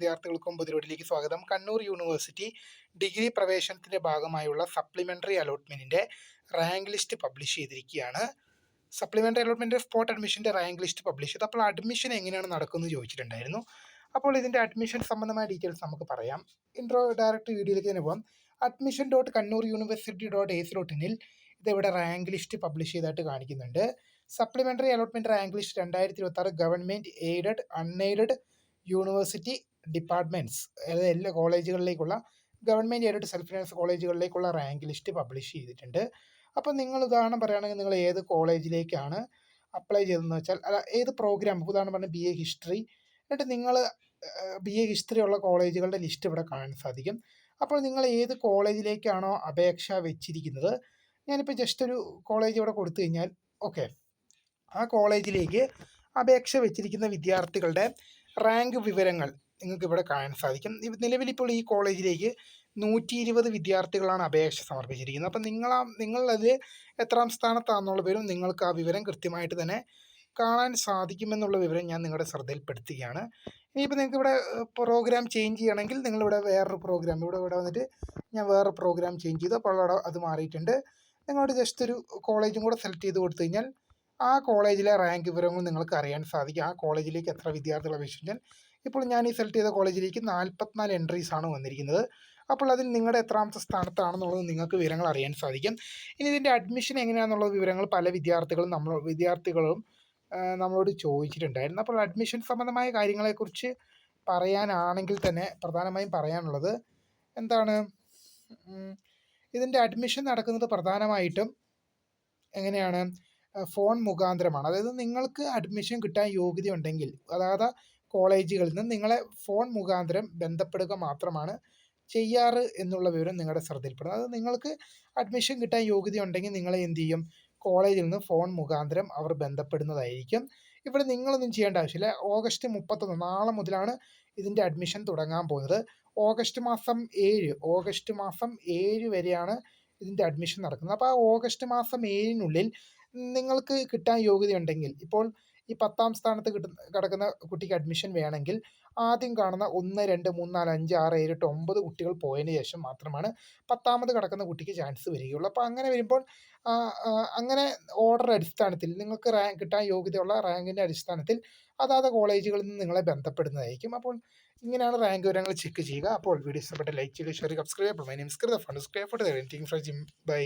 വിദ്യാർത്ഥികൾക്കും പുതിയൊരിലേക്ക് സ്വാഗതം. Kannur university degree പ്രവേശനത്തിന്റെ ഭാഗമായുള്ള സപ്ലിമെന്ററി അലോട്ട്മെന്റിന്റെ റാങ്ക് ലിസ്റ്റ് പബ്ലിഷ് ചെയ്തിരിക്കുകയാണ്. സപ്ലിമെന്ററി അലോട്ട്മെന്റ് സ്പോട്ട് അഡ്മിഷന്റെ റാങ്ക് ലിസ്റ്റ് പബ്ലിഷ് ചെയ്തു. അപ്പോൾ അഡ്മിഷൻ എങ്ങനെയാണ് നടക്കുന്നത് ചോദിച്ചിട്ടുണ്ടായിരുന്നു. അപ്പോൾ ഇതിന്റെ അഡ്മിഷൻ സംബന്ധമായ ഡീറ്റെയിൽസ് നമുക്ക് പറയാം. ഡയറക്റ്റ് വീഡിയോയിലേക്ക് തന്നെ പോകാം. admission.kannur.university.ac.in ഇതിവിടെ റാങ്ക് ലിസ്റ്റ് പബ്ലിഷ് ചെയ്തായിട്ട് കാണിക്കുന്നുണ്ട്. Supplementary allotment rank list 2026 government aided unaided university departments, അതായത് എല്ലാ കോളേജുകളിലേക്കുള്ള ഗവൺമെന്റ് എയ്ഡഡ് സെൽഫ് ഫിനാൻസ് കോളേജുകളിലേക്കുള്ള റാങ്ക് ലിസ്റ്റ് പബ്ലിഷ് ചെയ്തിട്ടുണ്ട്. അപ്പം നിങ്ങൾ ഉദാഹരണം പറയുകയാണെങ്കിൽ നിങ്ങൾ ഏത് കോളേജിലേക്കാണ് അപ്ലൈ ചെയ്തതെന്ന് വെച്ചാൽ, അല്ല ഏത് പ്രോഗ്രാം, ഉദാഹരണം പറഞ്ഞാൽ BA ഹിസ്റ്ററി, എന്നിട്ട് നിങ്ങൾ BA ഹിസ്റ്ററി ഉള്ള കോളേജുകളുടെ ലിസ്റ്റ് ഇവിടെ കാണാൻ സാധിക്കും. അപ്പോൾ നിങ്ങൾ ഏത് കോളേജിലേക്കാണോ അപേക്ഷ വെച്ചിരിക്കുന്നത്, ഞാനിപ്പോൾ ജസ്റ്റ് ഒരു കോളേജ് ഇവിടെ കൊടുത്തു കഴിഞ്ഞാൽ ഓക്കെ, ആ കോളേജിലേക്ക് അപേക്ഷ വെച്ചിരിക്കുന്ന വിദ്യാർത്ഥികളുടെ റാങ്ക് വിവരങ്ങൾ നിങ്ങൾക്ക് ഇവിടെ കാണാൻ സാധിക്കും. നിലവിലിപ്പോൾ ഈ കോളേജിലേക്ക് 120 വിദ്യാർത്ഥികളാണ് അപേക്ഷ സമർപ്പിച്ചിരിക്കുന്നത്. അപ്പം നിങ്ങളത് എത്രാം സ്ഥാനത്താണെന്നുള്ള പേരും നിങ്ങൾക്ക് ആ വിവരം കൃത്യമായിട്ട് തന്നെ കാണാൻ സാധിക്കുമെന്നുള്ള വിവരം ഞാൻ നിങ്ങളുടെ ശ്രദ്ധയിൽപ്പെടുത്തുകയാണ്. ഇനിയിപ്പോൾ നിങ്ങൾക്ക് ഇവിടെ പ്രോഗ്രാം ചേഞ്ച് ചെയ്യണമെങ്കിൽ നിങ്ങളിവിടെ വേറൊരു പ്രോഗ്രാം ഇവിടെ വന്നിട്ട് ഞാൻ വേറൊരു പ്രോഗ്രാം ചേഞ്ച് ചെയ്തു. അപ്പോൾ അവിടെ അത് മാറിയിട്ടുണ്ട്. നിങ്ങളോട് ജസ്റ്റ് ഒരു കോളേജും കൂടെ സെലക്ട് ചെയ്ത് കൊടുത്തു കഴിഞ്ഞാൽ ആ കോളേജിലെ റാങ്ക് വിവരങ്ങൾ നിങ്ങൾക്ക് അറിയാൻ സാധിക്കും. ആ കോളേജിലേക്ക് എത്ര വിദ്യാർത്ഥികൾ അപേക്ഷിച്ചാൽ, ഇപ്പോൾ ഞാൻ ഈ സെലക്ട് ചെയ്ത കോളേജിലേക്ക് 44 എൻട്രീസ് ആണ് വന്നിരിക്കുന്നത്. അപ്പോൾ അതിൽ നിങ്ങളുടെ എത്രാമത്തെ സ്ഥാനത്താണെന്നുള്ളത് നിങ്ങൾക്ക് വിവരങ്ങൾ അറിയാൻ സാധിക്കും. ഇനി ഇതിൻ്റെ അഡ്മിഷൻ എങ്ങനെയാണെന്നുള്ള വിവരങ്ങൾ പല വിദ്യാർത്ഥികളും നമ്മളോട് ചോദിച്ചിട്ടുണ്ടായിരുന്നു. അപ്പോൾ അഡ്മിഷൻ സംബന്ധമായ കാര്യങ്ങളെക്കുറിച്ച് പറയാനാണെങ്കിൽ തന്നെ പ്രധാനമായും പറയാനുള്ളത് എന്താണ്, ഇതിൻ്റെ അഡ്മിഷൻ നടക്കുന്നത് പ്രധാനമായിട്ടും എങ്ങനെയാണ്, ഫോൺ മുഖാന്തരമാണ്. അതായത് നിങ്ങൾക്ക് അഡ്മിഷൻ കിട്ടാൻ യോഗ്യതയുണ്ടെങ്കിൽ അതായത് കോളേജുകളിൽ നിന്ന് നിങ്ങളെ ഫോൺ മുഖാന്തരം ബന്ധപ്പെടുക മാത്രമാണ് ചെയ്യാറ് എന്നുള്ള വിവരം നിങ്ങളുടെ ശ്രദ്ധയിൽപ്പെടുന്നത്. അത് നിങ്ങൾക്ക് അഡ്മിഷൻ കിട്ടാൻ യോഗ്യതയുണ്ടെങ്കിൽ നിങ്ങളെ എന്ത് ചെയ്യും, കോളേജിൽ നിന്ന് ഫോൺ മുഖാന്തരം അവർ ബന്ധപ്പെടുന്നതായിരിക്കും. ഇവിടെ നിങ്ങളൊന്നും ചെയ്യേണ്ട ആവശ്യമില്ല. ഓഗസ്റ്റ് 31 നാളെ മുതലാണ് ഇതിൻ്റെ അഡ്മിഷൻ തുടങ്ങാൻ പോകുന്നത്. ഓഗസ്റ്റ് മാസം 7 വരെയാണ് ഇതിൻ്റെ അഡ്മിഷൻ നടക്കുന്നത്. അപ്പോൾ ആ ഓഗസ്റ്റ് മാസം 7 നിങ്ങൾക്ക് കിട്ടാൻ യോഗ്യതയുണ്ടെങ്കിൽ, ഇപ്പോൾ ഈ 10ാം സ്ഥാനത്ത് കിടക്കുന്ന കുട്ടിക്ക് അഡ്മിഷൻ വേണമെങ്കിൽ ആദ്യം കാണുന്ന 1, 2, 3, 4, 5, 6, 7, 8, 9 കുട്ടികൾ പോയതിന് ശേഷം മാത്രമാണ് 10ാമത് കിടക്കുന്ന കുട്ടിക്ക് ചാൻസ് വരികയുള്ളൂ. അപ്പോൾ അങ്ങനെ വരുമ്പോൾ അങ്ങനെ ഓർഡർ അടിസ്ഥാനത്തിൽ നിങ്ങൾക്ക് റാങ്ക് കിട്ടാൻ യോഗ്യതയുള്ള റാങ്കിൻ്റെ അടിസ്ഥാനത്തിൽ അതാത് കോളേജുകളിൽ നിന്ന് നിങ്ങളെ ബന്ധപ്പെടുന്നതായിരിക്കും. അപ്പോൾ ഇങ്ങനെയാണ് റാങ്ക് വിവരങ്ങൾ ചെക്ക് ചെയ്യുക. അപ്പോൾ വീഡിയോ ഇഷ്ടപ്പെട്ട ലൈക്ക് ചെയ്യുക, share, subscribe. My name is Kritha, ഫണ്ട് സബ്സ്ക്രൈബ് ഫോർ ദ ബൈ.